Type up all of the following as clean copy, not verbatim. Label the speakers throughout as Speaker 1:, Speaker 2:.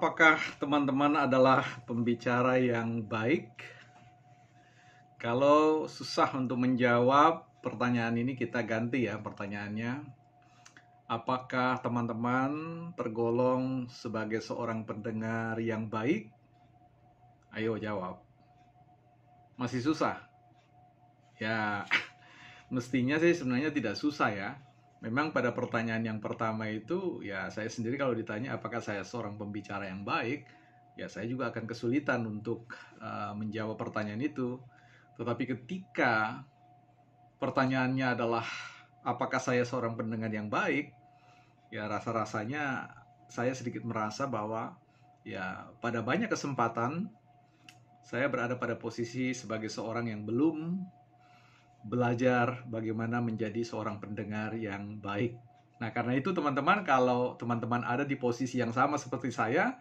Speaker 1: Apakah teman-teman adalah pembicara yang baik? Kalau susah untuk menjawab pertanyaan ini, kita ganti ya pertanyaannya. Apakah teman-teman tergolong sebagai seorang pendengar yang baik? Ayo jawab. Masih susah? Ya, mestinya sih sebenarnya tidak susah ya. Memang pada pertanyaan yang pertama itu, ya saya sendiri kalau ditanya apakah saya seorang pembicara yang baik, ya saya juga akan kesulitan untuk menjawab pertanyaan itu. Tetapi ketika pertanyaannya adalah apakah saya seorang pendengar yang baik, ya rasa-rasanya saya sedikit merasa bahwa ya pada banyak kesempatan saya berada pada posisi sebagai seorang yang belum belajar bagaimana menjadi seorang pendengar yang baik. Nah, karena itu teman-teman, kalau teman-teman ada di posisi yang sama seperti saya,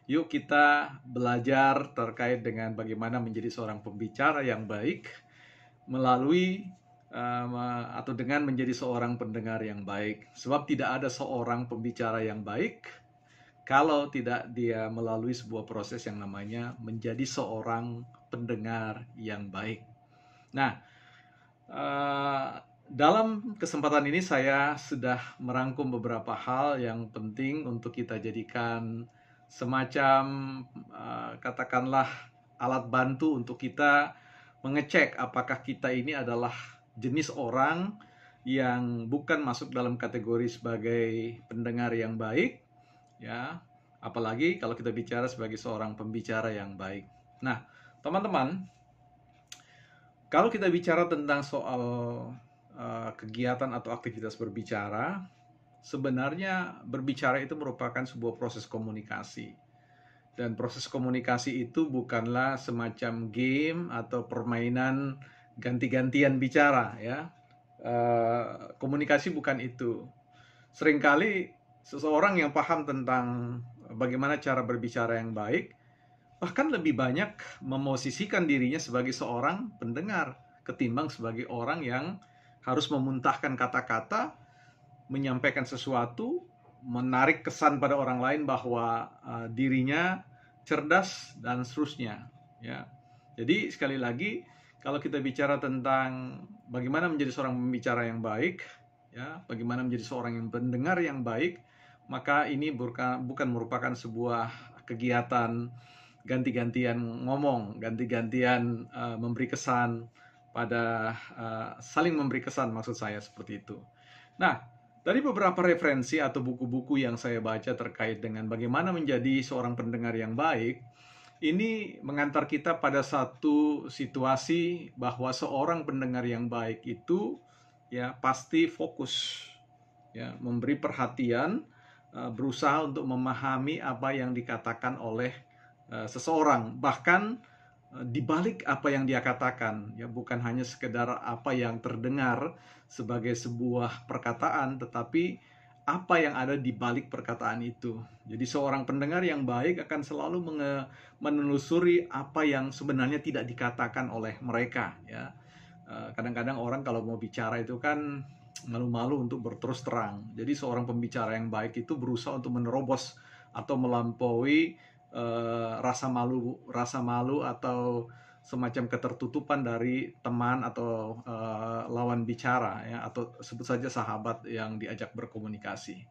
Speaker 1: yuk kita belajar terkait dengan bagaimana menjadi seorang pembicara yang baik melalui atau dengan menjadi seorang pendengar yang baik. Sebab tidak ada seorang pembicara yang baik kalau tidak dia melalui sebuah proses yang namanya menjadi seorang pendengar yang baik. Nah, dalam kesempatan ini saya sudah merangkum beberapa hal yang penting untuk kita jadikan semacam katakanlah alat bantu untuk kita mengecek apakah kita ini adalah jenis orang yang bukan masuk dalam kategori sebagai pendengar yang baik, ya, apalagi kalau kita bicara sebagai seorang pembicara yang baik. Nah, teman-teman, kalau kita bicara tentang soal kegiatan atau aktivitas berbicara, sebenarnya berbicara itu merupakan sebuah proses komunikasi. Dan proses komunikasi itu bukanlah semacam game atau permainan ganti-gantian bicara, ya. Komunikasi bukan itu. Seringkali seseorang yang paham tentang bagaimana cara berbicara yang baik, bahkan lebih banyak memosisikan dirinya sebagai seorang pendengar ketimbang sebagai orang yang harus memuntahkan kata-kata, menyampaikan sesuatu, menarik kesan pada orang lain bahwa dirinya cerdas dan seterusnya, ya. Jadi sekali lagi, kalau kita bicara tentang bagaimana menjadi seorang pembicara yang baik, ya, bagaimana menjadi seorang yang pendengar yang baik, maka ini bukan merupakan sebuah kegiatan ganti-gantian ngomong, ganti-gantian memberi kesan pada saling memberi kesan, maksud saya seperti itu. Nah, dari beberapa referensi atau buku-buku yang saya baca terkait dengan bagaimana menjadi seorang pendengar yang baik, ini mengantar kita pada satu situasi bahwa seorang pendengar yang baik itu ya pasti fokus, ya, memberi perhatian, berusaha untuk memahami apa yang dikatakan oleh seseorang, bahkan di balik apa yang dia katakan, ya, bukan hanya sekedar apa yang terdengar sebagai sebuah perkataan, tetapi apa yang ada di balik perkataan itu. Jadi seorang pendengar yang baik akan selalu menelusuri apa yang sebenarnya tidak dikatakan oleh mereka, ya. Kadang-kadang orang kalau mau bicara itu kan malu-malu untuk berterus terang. Jadi seorang pembicara yang baik itu berusaha untuk menerobos atau melampaui rasa malu atau semacam ketertutupan dari teman atau lawan bicara, ya, atau sebut saja sahabat yang diajak berkomunikasi.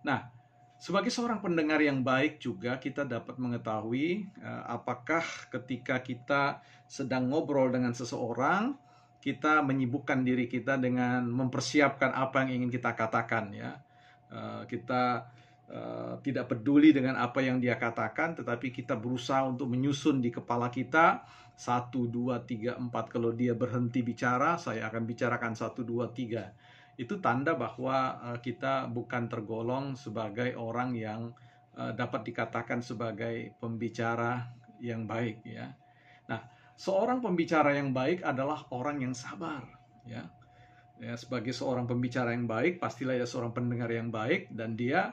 Speaker 1: Nah, sebagai seorang pendengar yang baik juga kita dapat mengetahui apakah ketika kita sedang ngobrol dengan seseorang, kita menyibukkan diri kita dengan mempersiapkan apa yang ingin kita katakan, ya. Kita tidak peduli dengan apa yang dia katakan, tetapi kita berusaha untuk menyusun di kepala kita 1, 2, 3, 4. Kalau dia berhenti bicara, saya akan bicarakan 1, 2, 3. Itu tanda bahwa kita bukan tergolong sebagai orang yang dapat dikatakan sebagai pembicara yang baik, ya. Nah, seorang pembicara yang baik adalah orang yang sabar, ya. Ya, sebagai seorang pembicara yang baik, pastilah dia seorang pendengar yang baik, dan dia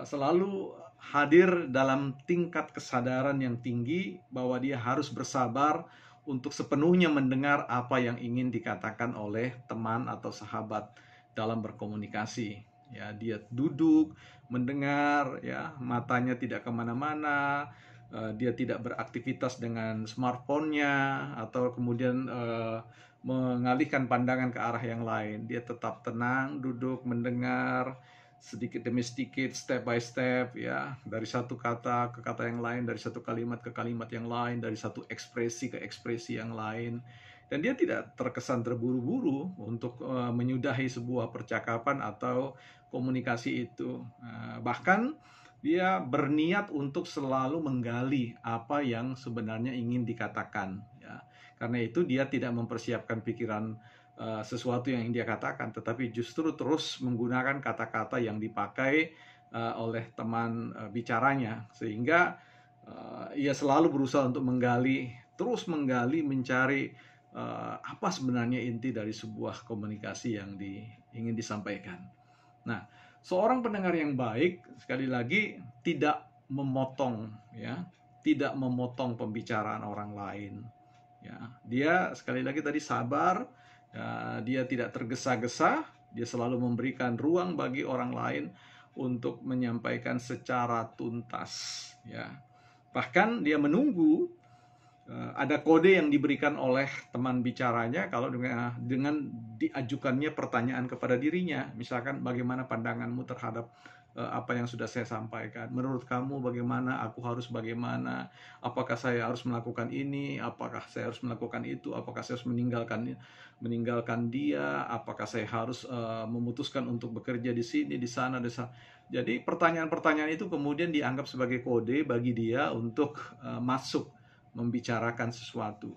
Speaker 1: selalu hadir dalam tingkat kesadaran yang tinggi bahwa dia harus bersabar untuk sepenuhnya mendengar apa yang ingin dikatakan oleh teman atau sahabat dalam berkomunikasi. Ya, dia duduk, mendengar, ya, matanya tidak kemana-mana, dia tidak beraktivitas dengan smartphone-nya atau kemudian mengalihkan pandangan ke arah yang lain. Dia tetap tenang, duduk, mendengar sedikit demi sedikit, step by step, ya, dari satu kata ke kata yang lain, dari satu kalimat ke kalimat yang lain, dari satu ekspresi ke ekspresi yang lain. Dan dia tidak terkesan terburu-buru untuk menyudahi sebuah percakapan atau komunikasi itu. Bahkan dia berniat untuk selalu menggali apa yang sebenarnya ingin dikatakan. Ya. Karena itu dia tidak mempersiapkan pikiran sesuatu yang dia katakan, tetapi justru terus menggunakan kata-kata yang dipakai oleh teman bicaranya, sehingga ia selalu berusaha untuk menggali, terus menggali, mencari apa sebenarnya inti dari sebuah komunikasi yang ingin disampaikan. Nah, seorang pendengar yang baik sekali lagi tidak memotong, ya, tidak memotong pembicaraan orang lain. Ya, dia sekali lagi tadi sabar, ya, dia tidak tergesa-gesa, dia selalu memberikan ruang bagi orang lain untuk menyampaikan secara tuntas. Ya, bahkan dia menunggu ada kode yang diberikan oleh teman bicaranya kalau dengan diajukannya pertanyaan kepada dirinya. Misalkan, bagaimana pandanganmu terhadap apa yang sudah saya sampaikan? Menurut kamu bagaimana? Aku harus bagaimana? Apakah saya harus melakukan ini? Apakah saya harus melakukan itu? Apakah saya harus meninggalkan dia? Apakah saya harus memutuskan untuk bekerja di sini, di sana, di sana? Jadi pertanyaan-pertanyaan itu kemudian dianggap sebagai kode bagi dia untuk masuk membicarakan sesuatu.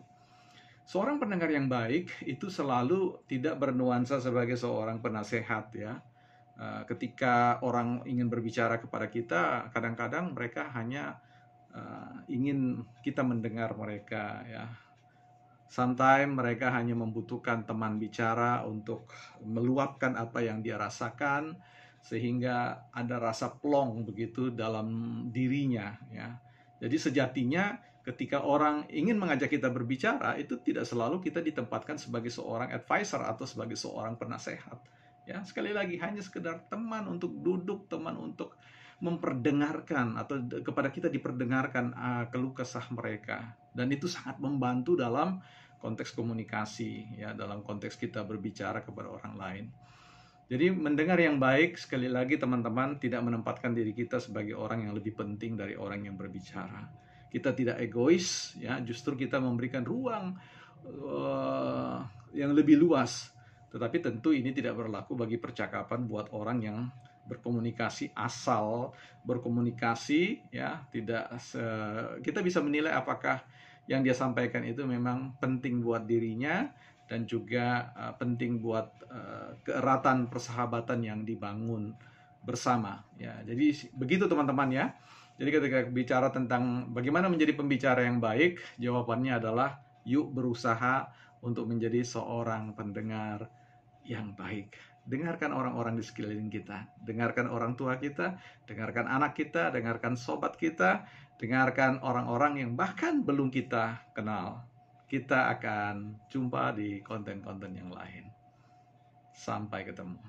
Speaker 1: Seorang pendengar yang baik itu selalu tidak bernuansa sebagai seorang penasehat, ya. Ketika orang ingin berbicara kepada kita, kadang-kadang mereka hanya ingin kita mendengar mereka, ya. Sometimes mereka hanya membutuhkan teman bicara untuk meluapkan apa yang dia rasakan, sehingga ada rasa plong begitu dalam dirinya, ya. Jadi sejatinya ketika orang ingin mengajak kita berbicara, itu tidak selalu kita ditempatkan sebagai seorang advisor atau sebagai seorang penasehat. Ya, sekali lagi hanya sekedar teman untuk duduk, teman untuk memperdengarkan atau kepada kita diperdengarkan keluh kesah mereka. Dan itu sangat membantu dalam konteks komunikasi, ya, dalam konteks kita berbicara kepada orang lain. Jadi mendengar yang baik, sekali lagi teman-teman, tidak menempatkan diri kita sebagai orang yang lebih penting dari orang yang berbicara. Kita tidak egois, ya, justru kita memberikan ruang yang lebih luas. Tetapi tentu ini tidak berlaku bagi percakapan buat orang yang berkomunikasi asal berkomunikasi, ya, tidak kita bisa menilai apakah yang dia sampaikan itu memang penting buat dirinya dan juga penting buat keeratan persahabatan yang dibangun bersama, ya. Jadi begitu teman-teman, ya. Jadi ketika bicara tentang bagaimana menjadi pembicara yang baik, jawabannya adalah yuk berusaha untuk menjadi seorang pendengar yang baik. Dengarkan orang-orang di sekeliling kita, dengarkan orang tua kita, dengarkan anak kita, dengarkan sobat kita, dengarkan orang-orang yang bahkan belum kita kenal. Kita akan jumpa di konten-konten yang lain. Sampai ketemu.